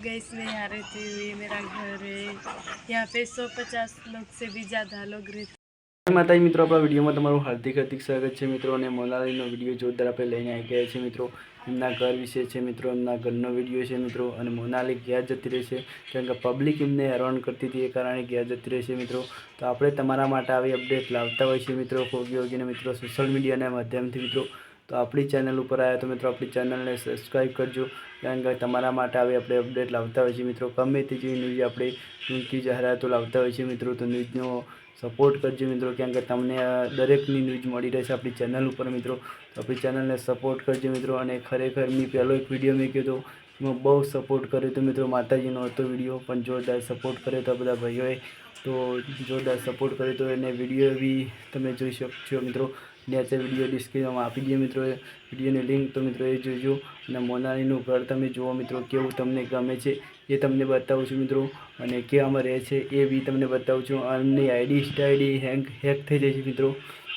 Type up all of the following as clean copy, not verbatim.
Gas में यहाँ रहती हुई मेरा घर है। यहाँ पे 150 लोग से भी ज़्यादा लोग रहते। માતાજી મિત્રો, આપણા વિડીયોમાં તમારું હાર્દિક હાર્દિક સ્વાગત છે મિત્રો। અને મોનાલીનો વિડીયો જોરદાર આપણે લઈને આવી ગયા છે મિત્રો। એમના ઘર વિશે છે મિત્રો, એમના ઘરનો વિડીયો છે મિત્રો। અને મોનાલી ક્યાં જતી રહેશે, કારણ કે પબ્લિક એમને હેરાન કરતી હતી, એ કારણે ક્યાં જતી રહેશે મિત્રો। તો આપણે તમારા માટે આવી અપડેટ લાવતા હોય છે મિત્રો, યોગીને મિત્રો સોશિયલ મીડિયાના માધ્યમથી મિત્રો। તો આપણી ચેનલ ઉપર આવ્યા તો મિત્રો આપણી ચેનલને સબસ્ક્રાઈબ કરજો, કારણ કે તમારા માટે આવી આપણે અપડેટ લાવતા હોય છે મિત્રો। ગમે તે જેવી ન્યૂઝ આપણે ટૂંકી જાહેરાતો લાવતા હોય છે મિત્રો। તો ન્યૂઝનો સપોર્ટ કરજો મિત્રો, કારણ કે તમને દરેકની ન્યૂઝ મળી રહેશે આપણી ચેનલ ઉપર મિત્રો। તો આપણી ચેનલને સપોર્ટ કરજો મિત્રો। અને ખરેખર મેં પહેલો એક વિડીયો મેં કીધો, એમાં બહુ સપોર્ટ કર્યો હતો મિત્રો। માતાજીનો હતો વિડીયો, પણ જોરદાર સપોર્ટ કર્યો હતો બધા ભાઈઓએ, તો જોરદાર સપોર્ટ કર્યો હતો। એને વિડીયો બી તમે જોઈ શકશો મિત્રો। નીચે વિડીયો ડિસ્ક્રિપ્શનમાં આપી દઈએ મિત્રો વિડીયોની લિંક, તો મિત્રો એ જોજો। અને મોનાલીનું ઘર તમે જુઓ મિત્રો, કેવું તમને ગમે છે એ તમને બતાવું છું મિત્રો। અને કેવામાં રહે છે એ બી તમને બતાવું છું। એમની આઈડી હેક થઈ જાય છે મિત્રો,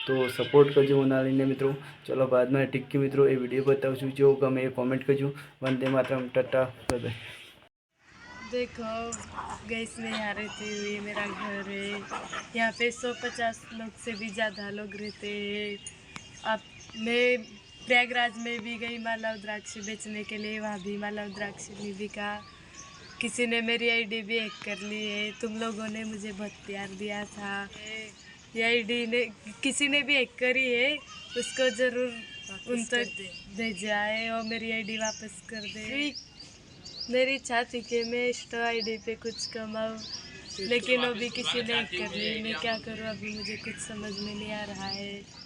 તો સપોર્ટ કરજો મોનાલીને મિત્રો। ચલો બાદમાં ટીકી મિત્રો એ વિડીયો બતાવું છું, જો ગમે એ કોમેન્ટ કરજો। Vande Mataram, Tata, bye bye. देखो गैस में यहाँ रहती हुई मेरा घर है। यहाँ पे 150 लोग से भी ज़्यादा लोग रहते हैं। अब मैं प्रयागराज में भी गई माला रुद्राक्ष बेचने के लिए, वहाँ भी माला रुद्राक्ष नहीं बिका। किसी ने मेरी आईडी भी हैक कर ली है। तुम लोगों ने मुझे बहुत प्यार दिया था। ये आईडी ने किसी ने भी हैक करी है, उसको ज़रूर उन तक भेजाए और मेरी आईडी वापस कर दे। मेरी इच्छा थी कि मैं इंस्टा आईडी पे कुछ कमाऊँ, लेकिन अभी किसी ने हैक कर ली। मैं क्या करूँ, अभी मुझे कुछ समझ में नहीं आ रहा है।